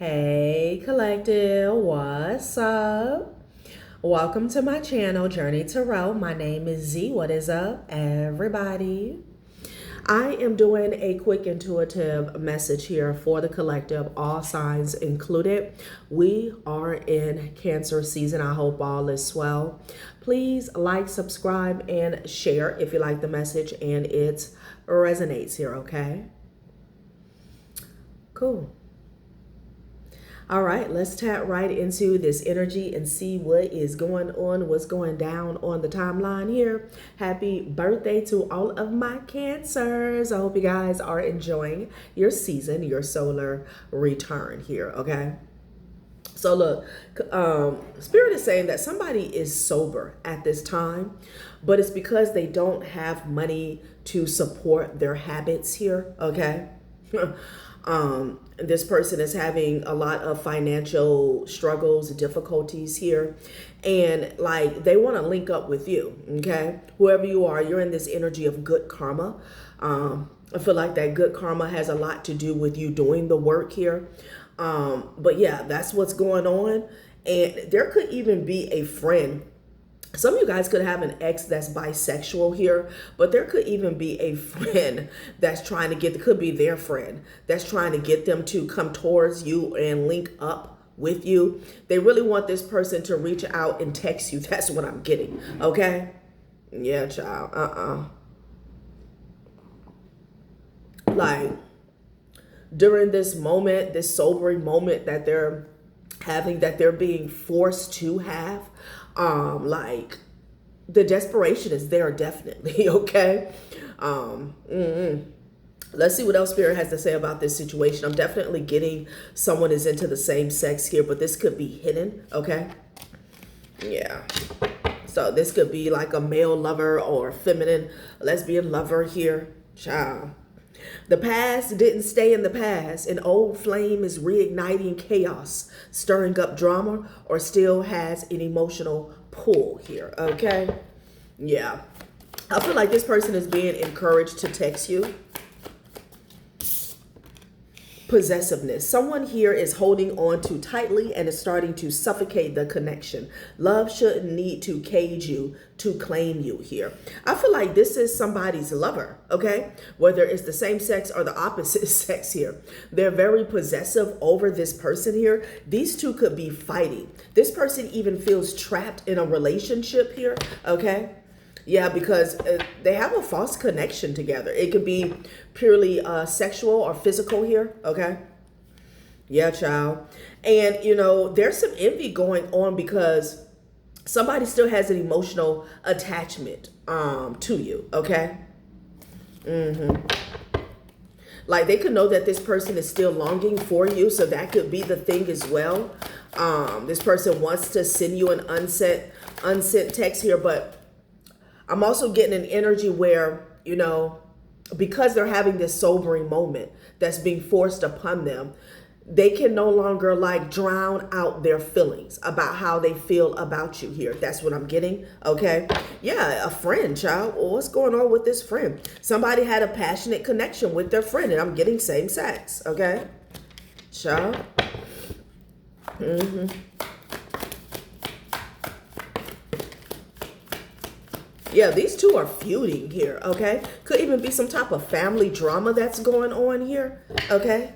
Hey collective, what's up? Welcome to my channel, Journey Tarot. My name is Z. What is up, everybody? I am doing a quick intuitive message here for the collective, all signs included. We are in Cancer season. I hope all is well. Please like, subscribe, and share if you like the message and it resonates here, okay? Cool. All right, let's tap right into this energy and see what is going on, what's going down on the timeline here. Happy birthday to all of my Cancers. I hope you guys are enjoying your season, your solar return here, okay? So look, Spirit is saying that somebody is sober at this time, but it's because they don't have money to support their habits here, okay? This person is having a lot of financial struggles, difficulties here, and like they want to link up with you, okay? Whoever you are, you're in this energy of good karma. I feel like that good karma has a lot to do with you doing the work here. But yeah, that's what's going on. And there could even be a friend. Some of you guys could have an ex that's bisexual here, but there could even be a friend that's trying to get, could be their friend that's trying to get them to come towards you and link up with you. They really want this person to reach out and text you. That's what I'm getting. Okay. Yeah, child. Like during this moment, this sobering moment that they're having, that they're being forced to have, like the desperation is there definitely, okay? Let's see what else Spirit has to say about this situation. I'm definitely getting someone is into the same sex here, but this could be hidden, okay? Yeah. So this could be like a male lover or a feminine lesbian lover here. Child. The past didn't stay in the past. An old flame is reigniting chaos, stirring up drama, or still has an emotional pull here, okay? Yeah. I feel like this person is being encouraged to text you. Possessiveness. Someone here is holding on too tightly and is starting to suffocate the connection. Love shouldn't need to cage you to claim you here. I feel like this is somebody's lover, okay? Whether it's the same sex or the opposite sex here. They're very possessive over this person here. These two could be fighting. This person even feels trapped in a relationship here, okay? Yeah, because they have a false connection together. It could be purely sexual or physical here, okay? Yeah, child. And, you know, there's some envy going on because somebody still has an emotional attachment to you, okay? Like they could know that this person is still longing for you, so that could be the thing as well. This person wants to send you an unsent text here, but I'm also getting an energy where, you know, because they're having this sobering moment that's being forced upon them, they can no longer like drown out their feelings about how they feel about you here. That's what I'm getting. Okay. Yeah. A friend, child. Well, what's going on with this friend? Somebody had a passionate connection with their friend and I'm getting same sex. Okay. Child. Yeah, these two are feuding here, okay? Could even be some type of family drama that's going on here, okay?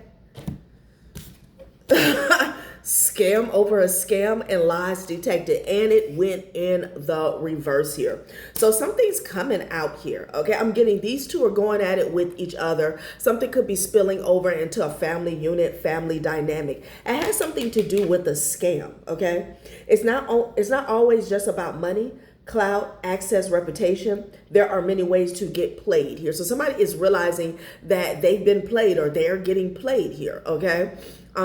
Scam over a scam and lies detected, and it went in the reverse here. So something's coming out here, okay? I'm getting these two are going at it with each other. Something could be spilling over into a family unit, family dynamic. It has something to do with a scam, okay? It's not always just about money. Clout, access, reputation. There are many ways to get played here. So somebody is realizing that they've been played or they're getting played here, okay?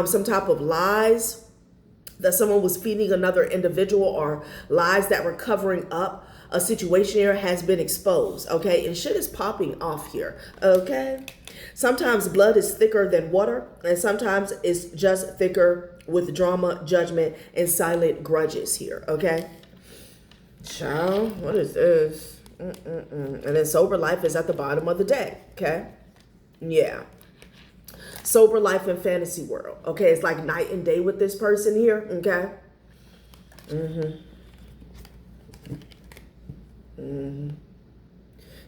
Some type of lies that someone was feeding another individual or lies that were covering up a situation here has been exposed, okay? And shit is popping off here, okay? Sometimes blood is thicker than water, and sometimes it's just thicker with drama, judgment, and silent grudges here, okay? Child, what is this? And then sober life is at the bottom of the deck, okay? Yeah. Sober life and fantasy world. Okay, it's like night and day with this person here. Okay.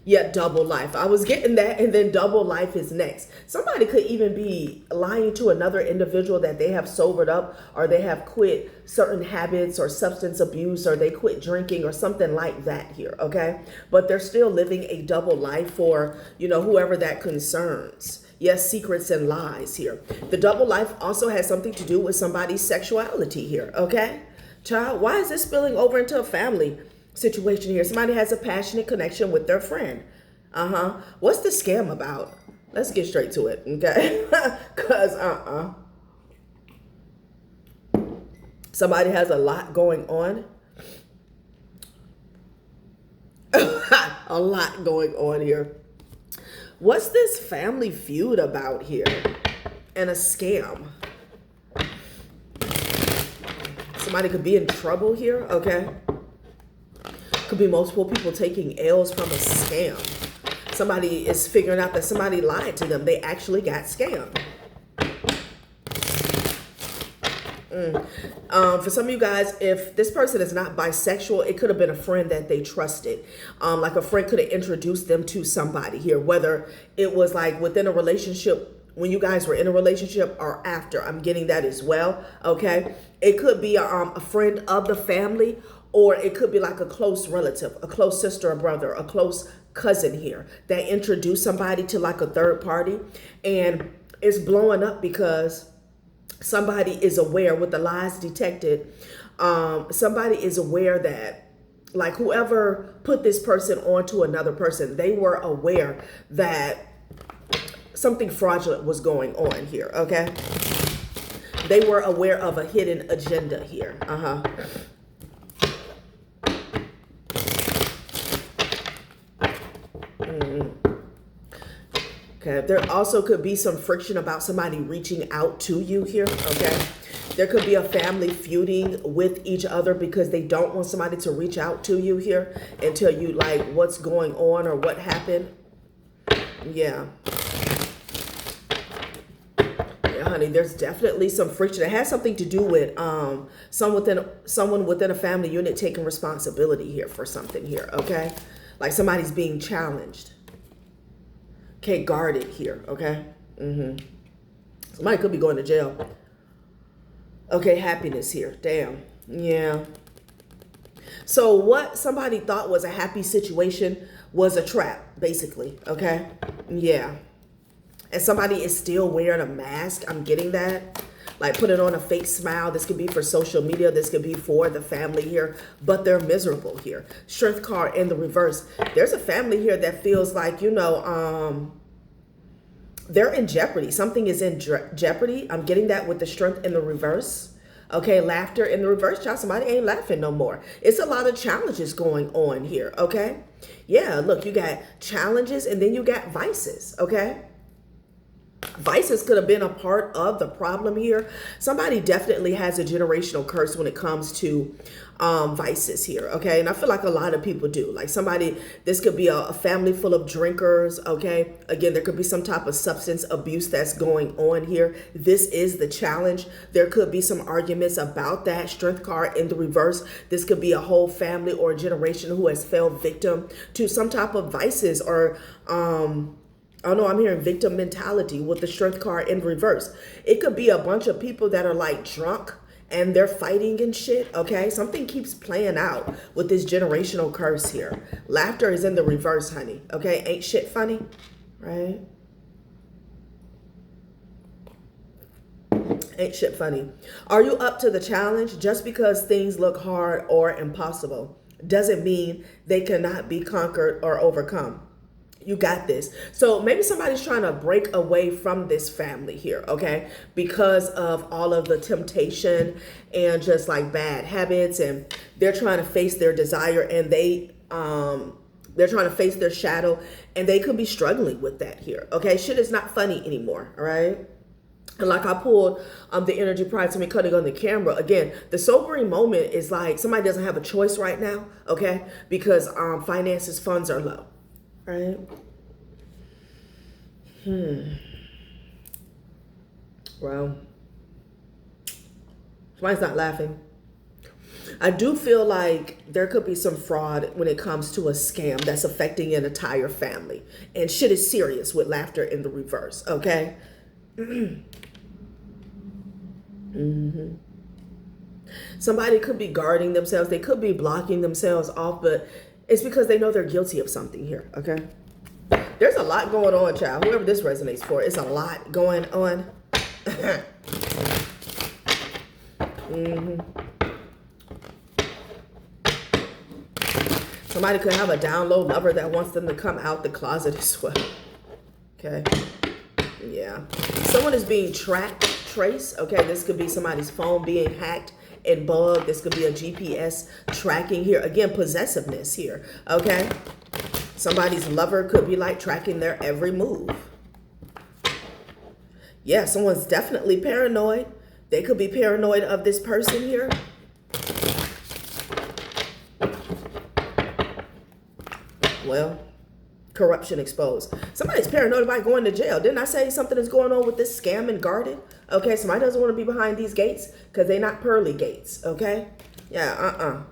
Yeah, double life. I was getting that, and then double life is next. Somebody could even be lying to another individual that they have sobered up, or they have quit certain habits or substance abuse, or they quit drinking or something like that here, okay? But they're still living a double life for, whoever that concerns. Yes, secrets and lies here. The double life also has something to do with somebody's sexuality here, okay? Child, why is this spilling over into a family situation here? Somebody has a passionate connection with their friend. What's the scam about? Let's get straight to it, okay? Because somebody has a lot going on. A lot going on here. What's this family feud about here? And a scam. Somebody could be in trouble here, okay? Could be multiple people taking L's from a scam. Somebody is figuring out that somebody lied to them. They actually got scammed. For some of you guys, if this person is not bisexual, it could have been a friend that they trusted. Like a friend could have introduced them to somebody here, whether it was like within a relationship, when you guys were in a relationship, or after. I'm getting that as well, okay? It could be a friend of the family, or it could be like a close relative, a close sister or brother, a close cousin here that introduced somebody to like a third party, and it's blowing up because somebody is aware with the lies detected. Somebody is aware that like whoever put this person onto another person, they were aware that something fraudulent was going on here, okay? They were aware of a hidden agenda here. Okay, there also could be some friction about somebody reaching out to you here, okay? There could be a family feuding with each other because they don't want somebody to reach out to you here and tell you like what's going on or what happened. Yeah. Yeah, honey, there's definitely some friction. It has something to do with someone within a family unit taking responsibility here for something here, okay? Like somebody's being challenged. Okay, guarded here, okay? Somebody could be going to jail. Okay, happiness here. Damn. Yeah. So what somebody thought was a happy situation was a trap, basically, okay? Yeah. And somebody is still wearing a mask. I'm getting that. Like putting on a fake smile. This could be for social media. This could be for the family here. But they're miserable here. Strength card in the reverse. There's a family here that feels like, they're in jeopardy. Something is in jeopardy. I'm getting that with the strength in the reverse. Okay, laughter in the reverse. Child, somebody ain't laughing no more. It's a lot of challenges going on here, okay? Yeah, look, you got challenges and then you got vices, okay? Vices could have been a part of the problem here. Somebody definitely has a generational curse when it comes to vices here, okay? And I feel like a lot of people do. Like this could be a family full of drinkers, okay? Again, there could be some type of substance abuse that's going on here. This is the challenge. There could be some arguments about that. Strength card in the reverse. This could be a whole family or a generation who has fell victim to some type of vices or oh no, I'm hearing victim mentality with the strength card in reverse. It could be a bunch of people that are like drunk and they're fighting and shit, okay? Something keeps playing out with this generational curse here. Laughter is in the reverse, honey, okay? Ain't shit funny, right? Ain't shit funny. Are you up to the challenge? Just because things look hard or impossible doesn't mean they cannot be conquered or overcome. You got this. So maybe somebody's trying to break away from this family here, okay? Because of all of the temptation and just like bad habits, and they're trying to face their desire, and they're trying to face their shadow, and they could be struggling with that here, okay? Shit is not funny anymore, all right? And like I pulled the energy prior to me cutting on the camera. Again, the sobering moment is like somebody doesn't have a choice right now, okay? Because finances, funds are low. Right? Well, somebody's not laughing. I do feel like there could be some fraud when it comes to a scam that's affecting an entire family. And shit is serious with laughter in the reverse, okay? Somebody could be guarding themselves. They could be blocking themselves off, but it's because they know they're guilty of something here, okay? There's a lot going on, child. Whoever this resonates for, it's a lot going on. Somebody could have a down low lover that wants them to come out the closet as well. Okay. Yeah. Someone is being traced. Okay. This could be somebody's phone being hacked and bugged. This could be a GPS tracking here. Again, possessiveness here. Okay. Somebody's lover could be like tracking their every move. Yeah. Someone's definitely paranoid. They could be paranoid of this person here. Well, corruption exposed. Somebody's paranoid about going to jail. Didn't I say something is going on with this scam and guarded? Okay, somebody doesn't want to be behind these gates because they're not pearly gates, okay? Yeah,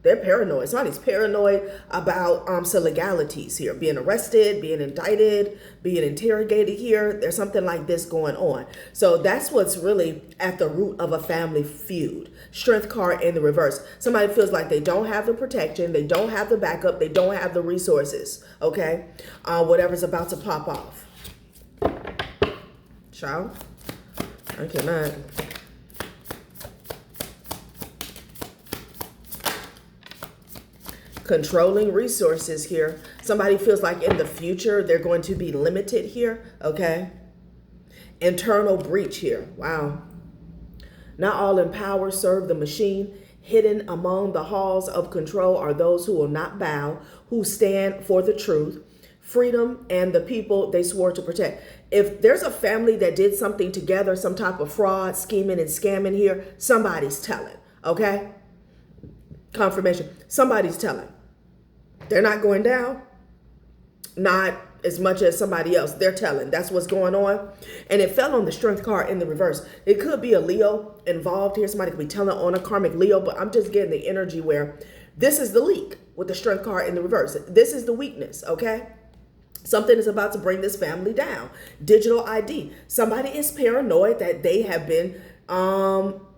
They're paranoid. Somebody's paranoid about some legalities here. Being arrested, being indicted, being interrogated here. There's something like this going on. So that's what's really at the root of a family feud. Strength card in the reverse. Somebody feels like they don't have the protection. They don't have the backup. They don't have the resources. Okay? Whatever's about to pop off. Child? I cannot. Controlling resources here. Somebody feels like in the future they're going to be limited here. Okay. Internal breach here. Wow. Not all in power serve the machine. Hidden among the halls of control are those who will not bow, who stand for the truth, freedom, and the people they swore to protect. If there's a family that did something together, some type of fraud, scheming, and scamming here, somebody's telling. Okay. Confirmation. Somebody's telling. They're not going down. Not as much as somebody else. They're telling. That's what's going on. And it fell on the strength card in the reverse. It could be a Leo involved here. Somebody could be telling on a karmic Leo, but I'm just getting the energy where this is the leak with the strength card in the reverse. This is the weakness, okay? Something is about to bring this family down. Digital ID. Somebody is paranoid that they have been,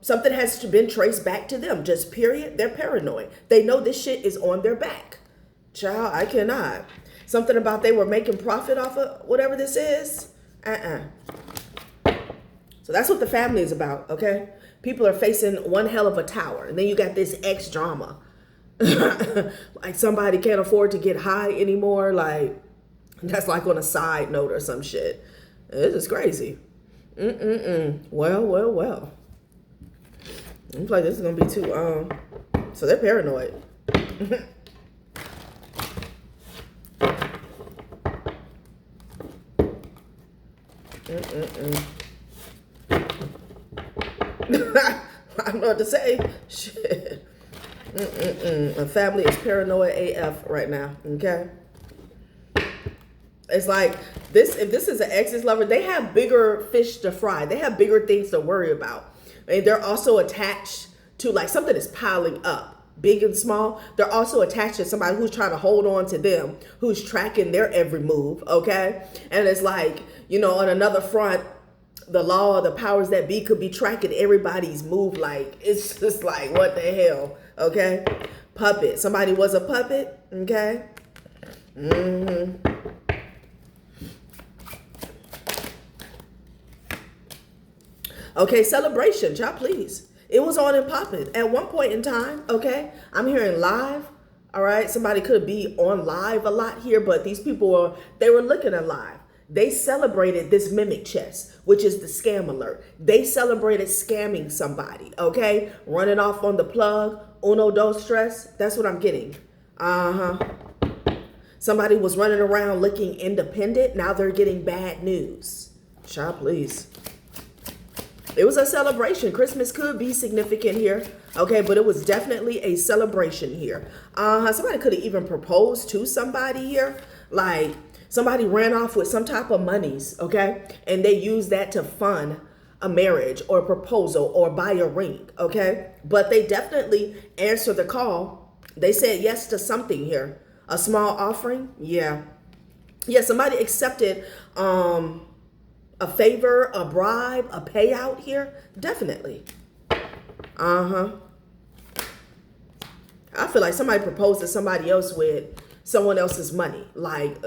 something has been traced back to them. Just period. They're paranoid. They know this shit is on their back. Child, I cannot. Something about they were making profit off of whatever this is. So that's what the family is about, okay? People are facing one hell of a tower. And then you got this ex drama. Like somebody can't afford to get high anymore. Like, that's like on a side note or some shit. This is crazy. Well. Looks like this is going to be too, so they're paranoid. I don't know what to say. Shit. A family is paranoid AF right now. Okay. It's like this. If this is an ex's lover, they have bigger fish to fry. They have bigger things to worry about. And they're also attached to like something is piling up, big and small. They're also attached to somebody who's trying to hold on to them, who's tracking their every move. Okay. And it's like, you know, on another front, the law or the powers that be could be tracking everybody's move. Like, it's just like, what the hell? Okay. Puppet. Somebody was a puppet. Okay. Okay, celebration, child, please. It was on and popping at one point in time, okay? I'm hearing live, all right? Somebody could be on live a lot here, but these people, they were looking at live. They celebrated this mimic chess, which is the scam alert. They celebrated scamming somebody, okay? Running off on the plug, uno, dos, tres. That's what I'm getting. Somebody was running around looking independent. Now they're getting bad news. Child, please. It was a celebration. Christmas could be significant here, okay? But it was definitely a celebration here. Somebody could have even proposed to somebody here. Like, somebody ran off with some type of monies, okay? And they used that to fund a marriage or a proposal or buy a ring, okay? But they definitely answered the call. They said yes to something here. A small offering, yeah. Yeah, somebody accepted a favor, a bribe, a payout here, definitely. Uh-huh. I feel like somebody proposed to somebody else with someone else's money. Like,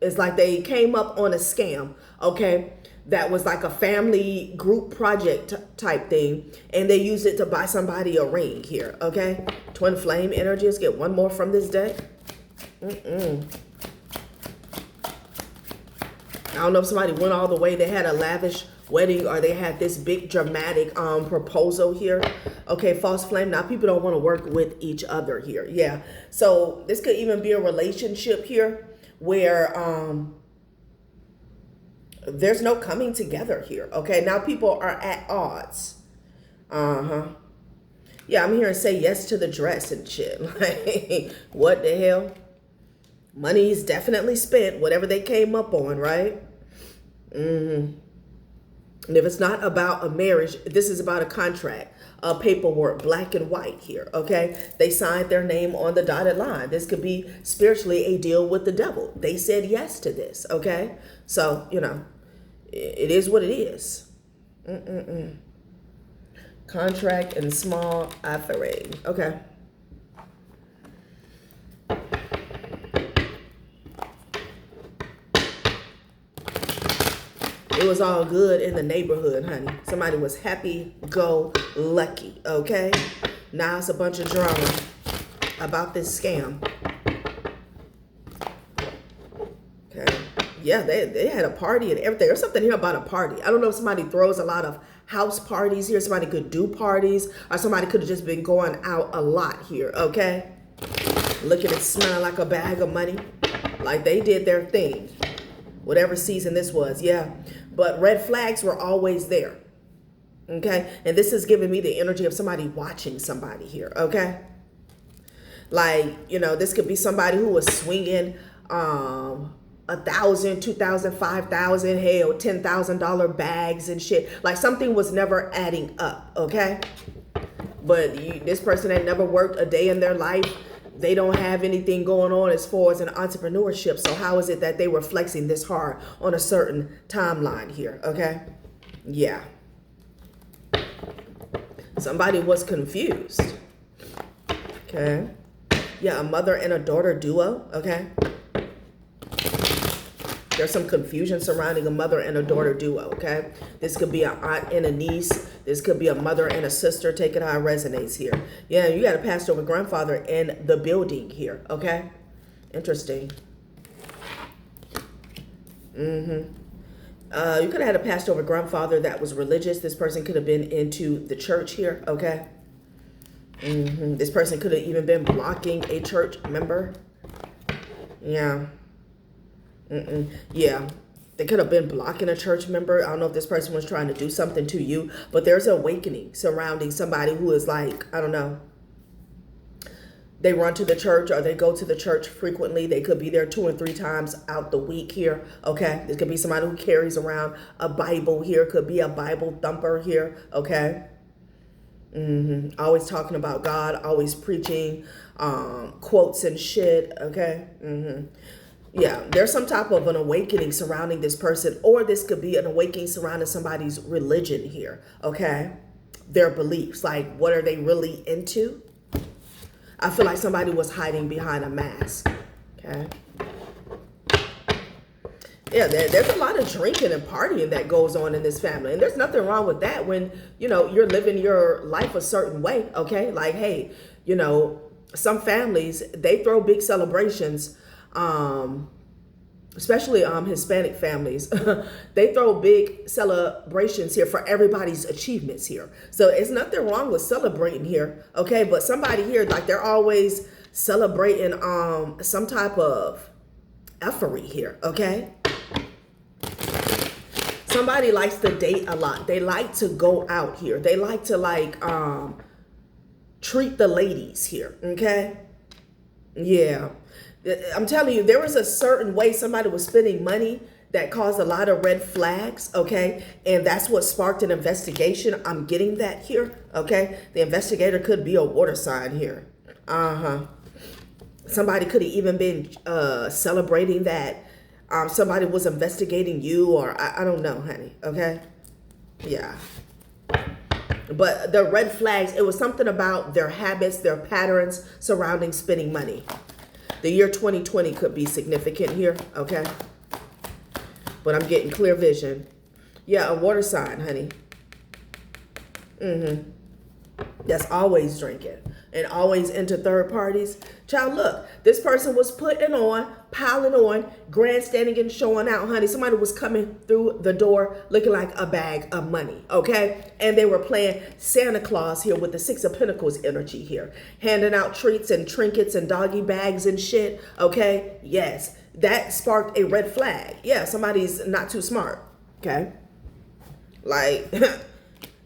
it's like they came up on a scam, okay? That was like a family group project type thing, and they used it to buy somebody a ring here, okay? Twin flame energy. Let's get one more from this deck. I don't know if somebody went all the way. They had a lavish wedding, or they had this big dramatic proposal here. Okay, false flame. Now people don't want to work with each other here. Yeah. So this could even be a relationship here where there's no coming together here. Okay, now people are at odds. Yeah, I'm here and say yes to the dress and shit. Like, what the hell? Money is definitely spent, whatever they came up on, right? And if it's not about a marriage, this is about a contract, paperwork, black and white here, okay? They signed their name on the dotted line. This could be spiritually a deal with the devil. They said yes to this, okay? So, you know, it is what it is. Contract and small offering, okay. It was all good in the neighborhood, honey. Somebody was happy, go lucky, okay? Now it's a bunch of drama about this scam. Okay. Yeah, they had a party and everything. There's something here about a party. I don't know if somebody throws a lot of house parties here. Somebody could do parties, or somebody could have just been going out a lot here, okay? Looking and smelling like a bag of money. Like they did their thing. Whatever season this was, yeah. But red flags were always there, okay? And this is giving me the energy of somebody watching somebody here, okay? Like, you know, this could be somebody who was swinging $1,000, $2,000, $5,000, hell, $10,000 bags and shit. Like something was never adding up, okay? But this person had never worked a day in their life. They don't have anything going on as far as an entrepreneurship. So how is it that they were flexing this hard on a certain timeline here? Okay. Yeah. Somebody was confused. Okay. Yeah. A mother and a daughter duo. Okay. There's some confusion surrounding a mother and a daughter duo, okay? This could be an aunt and a niece. This could be a mother and a sister. Take it how it resonates here. Yeah, you got a passed over grandfather in the building here, okay? Interesting. You could have had a passed over grandfather that was religious. This person could have been into the church here, okay? This person could have even been blocking a church member. Yeah. Yeah, they could have been blocking a church member. I don't know if this person was trying to do something to you, but there's an awakening surrounding somebody who is like, I don't know, they run to the church or they go to the church frequently. They could be there 2 or 3 times out the week here, okay? This could be somebody who carries around a Bible here. Could be a Bible thumper here, okay? Always talking about God, always preaching quotes and shit, okay? Yeah, there's some type of an awakening surrounding this person, or this could be an awakening surrounding somebody's religion here, okay? Their beliefs, like what are they really into? I feel like somebody was hiding behind a mask, okay? Yeah, there's a lot of drinking and partying that goes on in this family, and there's nothing wrong with that when, you know, you're living your life a certain way, okay? Like, hey, you know, some families, they throw big celebrations, especially Hispanic families. They throw big celebrations here for everybody's achievements here. So it's nothing wrong with celebrating here, okay? But somebody here, like they're always celebrating some type of effery here, okay? Somebody likes to date a lot. They like to go out here. They like to like treat the ladies here, okay? Yeah. I'm telling you, there was a certain way somebody was spending money that caused a lot of red flags, okay? And that's what sparked an investigation. I'm getting that here, okay? The investigator could be a water sign here. Somebody could have even been celebrating that somebody was investigating you, or I don't know, honey, okay? Yeah. But the red flags, it was something about their habits, their patterns surrounding spending money. The year 2020 could be significant here, okay? But I'm getting clear vision. Yeah, a water sign, honey. That's always drinking and always into third parties. Child, look, this person was putting on, piling on, grandstanding and showing out, honey. Somebody was coming through the door looking like a bag of money, okay? And they were playing Santa Claus here with the Six of Pentacles energy here. Handing out treats and trinkets and doggy bags and shit, okay? Yes, that sparked a red flag. Yeah, somebody's not too smart, okay? Like,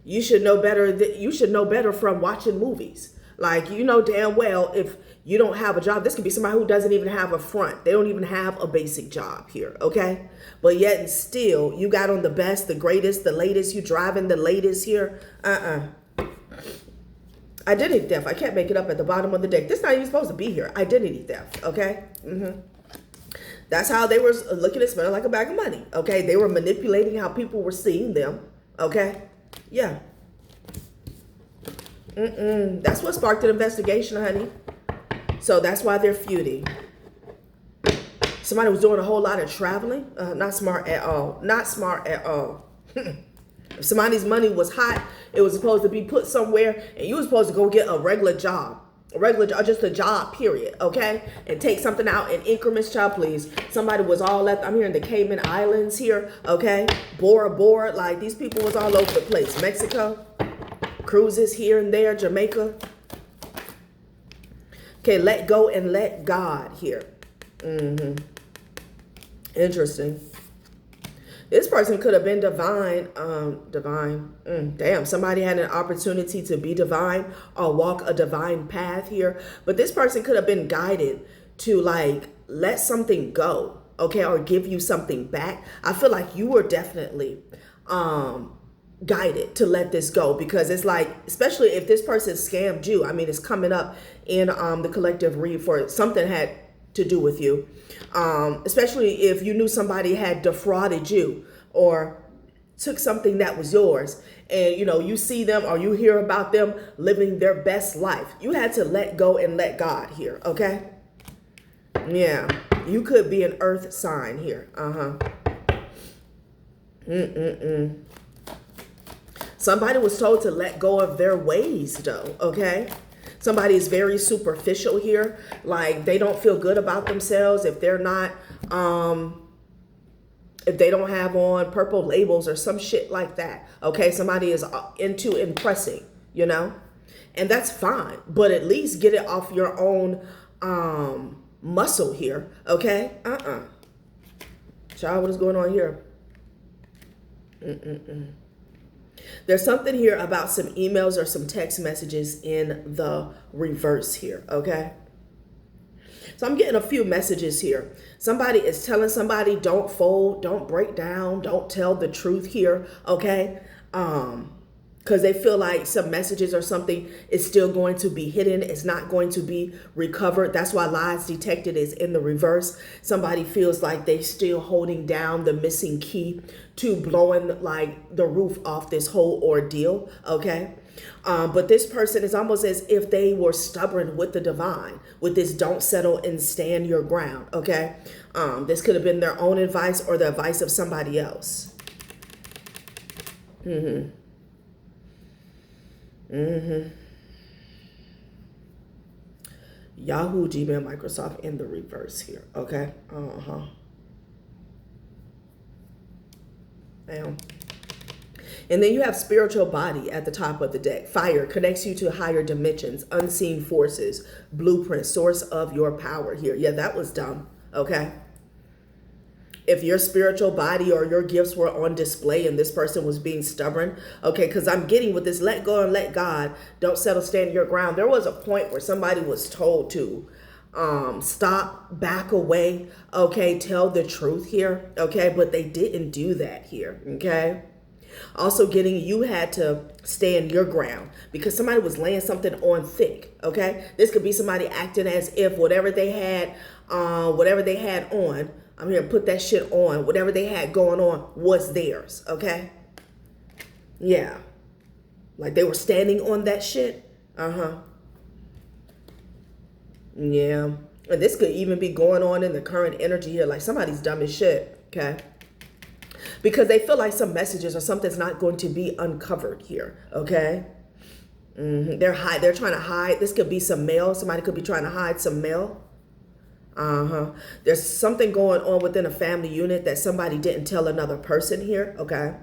you should know better. You should know better from watching movies. Like, you know damn well if you don't have a job, this could be somebody who doesn't even have a front. They don't even have a basic job here, okay? But yet and still, you got on the best, the greatest, the latest. You driving the latest here. Identity theft. I can't make it up at the bottom of the deck. This is not even supposed to be here. Identity theft, okay? That's how they were looking at spending like a bag of money, okay? They were manipulating how people were seeing them, okay? Yeah. That's what sparked an investigation, honey. So that's why they're feuding. Somebody was doing a whole lot of traveling. Not smart at all. Not smart at all. If somebody's money was hot, it was supposed to be put somewhere, and you were supposed to go get a regular job. A regular job, just a job, period, okay? And take something out in increments, child, please. Somebody was all at, I'm here in the Cayman Islands here, okay? Bora Bora, like these people was all over the place. Mexico, cruises here and there, Jamaica. Okay, let go and let God here. Interesting. This person could have been divine. Damn, somebody had an opportunity to be divine or walk a divine path here. But this person could have been guided to like let something go, okay, or give you something back. I feel like you were definitely guided to let this go, because it's like, especially if this person scammed you. I mean, it's coming up in the collective read for something had to do with you, especially if you knew somebody had defrauded you or took something that was yours, and you know you see them or you hear about them living their best life. You had to let go and let God here, okay? Yeah, you could be an earth sign here. Somebody was told to let go of their ways, though, okay? Somebody is very superficial here. Like, they don't feel good about themselves if they're not, if they don't have on purple labels or some shit like that, okay? Somebody is into impressing, you know? And that's fine, but at least get it off your own muscle here, okay? Child, what is going on here? There's something here about some emails or some text messages in the reverse here, okay? So I'm getting a few messages here. Somebody is telling somebody, don't fold, don't break down, don't tell the truth here, okay? Because they feel like some messages or something is still going to be hidden. It's not going to be recovered. That's why lies detected is in the reverse. Somebody feels like they still holding down the missing key to blowing like the roof off this whole ordeal, okay? But this person is almost as if they were stubborn with the divine, with this don't settle and stand your ground, okay? This could have been their own advice or the advice of somebody else. Yahoo, Gmail, Microsoft in the reverse here, okay? Damn. And then you have spiritual body at the top of the deck. Fire connects you to higher dimensions, unseen forces, blueprint, source of your power here. Yeah, that was dumb, okay? If your spiritual body or your gifts were on display and this person was being stubborn, okay, because I'm getting with this let go and let God, don't settle, stand your ground. There was a point where somebody was told to stop, back away, okay, tell the truth here, okay, but they didn't do that here, okay. Also getting, you had to stand your ground because somebody was laying something on thick, okay. This could be somebody acting as if whatever they had on, I'm here to put that shit on, whatever they had going on was theirs, okay. Yeah, like they were standing on that shit. Yeah. And this could even be going on in the current energy here. Like somebody's dumb as shit. Okay. Because they feel like some messages or something's not going to be uncovered here. Okay. They're trying to hide. This could be some mail. Somebody could be trying to hide some mail. There's something going on within a family unit that somebody didn't tell another person here. Okay.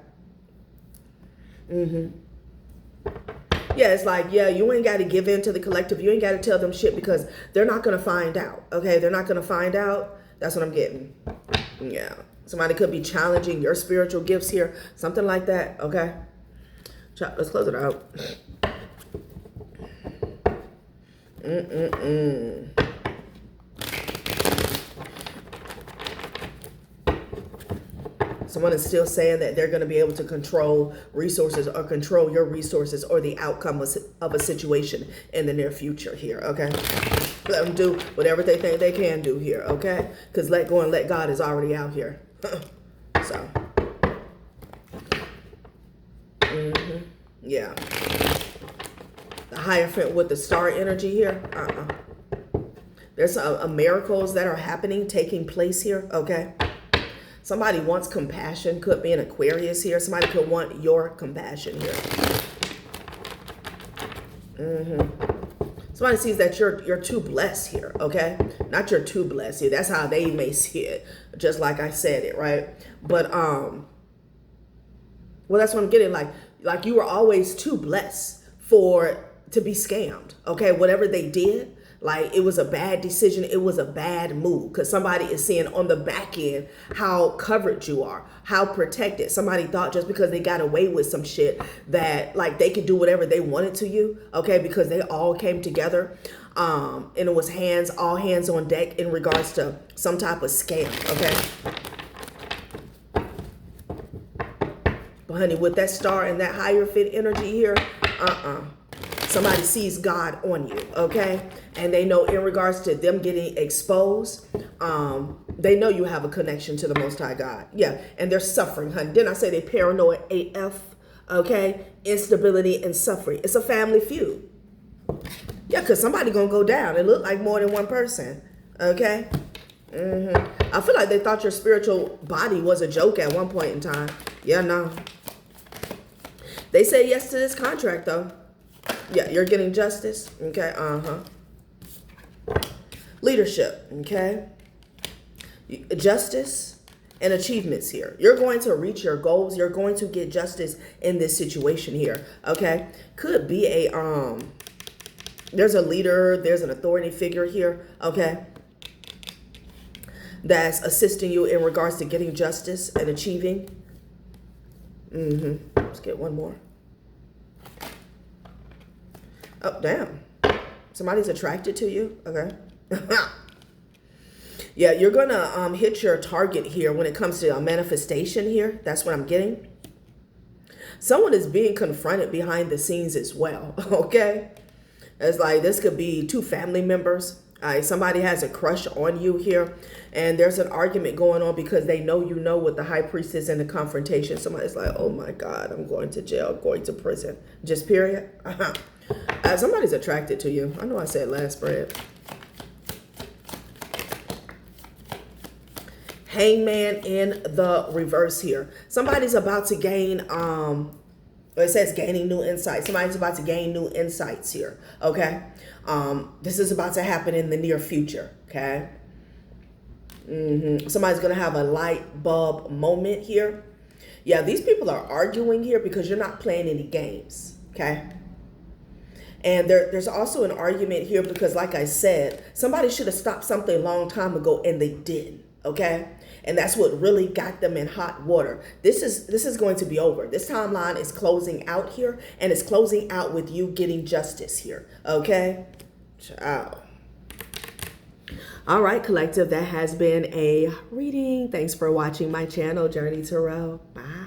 Yeah, it's like, yeah, you ain't got to give in to the collective. You ain't got to tell them shit because they're not going to find out. Okay, they're not going to find out. That's what I'm getting. Yeah. Somebody could be challenging your spiritual gifts here. Something like that. Okay. Let's close it out. Someone is still saying that they're going to be able to control resources or control your resources or the outcome of a situation in the near future here, okay? Let them do whatever they think they can do here, okay? Because let go and let God is already out here. So, yeah. The Hierophant with the star energy here, There's miracles that are happening, taking place here, okay? Somebody wants compassion. Could be an Aquarius here. Somebody could want your compassion here. Somebody sees that you're too blessed here, okay? Not you're too blessed here. That's how they may see it, just like I said it, right? But well, that's what I'm getting. Like you were always too blessed to be scammed, okay? Whatever they did. Like it was a bad decision. It was a bad move because somebody is seeing on the back end how covered you are, how protected. Somebody thought just because they got away with some shit that like they could do whatever they wanted to you. Okay. Because they all came together. And it was all hands on deck in regards to some type of scam. Okay. But honey, with that star and that Hierophant energy here, somebody sees God on you, okay? And they know in regards to them getting exposed, they know you have a connection to the Most High God. Yeah, and they're suffering, honey. Didn't I say they paranoid AF, okay? Instability and suffering. It's a family feud. Yeah, because somebody going to go down. It looked like more than one person, okay? I feel like they thought your spiritual body was a joke at one point in time. Yeah, no. They say yes to this contract, though. Yeah, you're getting justice. Okay, Leadership, okay? Justice and achievements here. You're going to reach your goals. You're going to get justice in this situation here, okay? Could be there's a leader, there's an authority figure here, okay? That's assisting you in regards to getting justice and achieving. Let's get one more. Oh, damn. Somebody's attracted to you. Okay. Yeah, you're going to hit your target here when it comes to a manifestation here. That's what I'm getting. Someone is being confronted behind the scenes as well. Okay. It's like this could be two family members. Somebody has a crush on you here. And there's an argument going on because they know you know with the high priestess and the confrontation. Somebody's like, oh my God, I'm going to jail, I'm going to prison. Just period. Somebody's attracted to you. I know I said last spread. Hangman in the reverse here. Somebody's about to gain, it says gaining new insights. Somebody's about to gain new insights here. Okay. This is about to happen in the near future. Okay. Somebody's going to have a light bulb moment here. Yeah, these people are arguing here because you're not playing any games. Okay. And there's also an argument here because, like I said, somebody should have stopped something a long time ago and they didn't. Okay. And that's what really got them in hot water. This is going to be over. This timeline is closing out here, and it's closing out with you getting justice here. Okay. Ciao. All right, collective, that has been a reading. Thanks for watching my channel, Journey Tarot. Bye.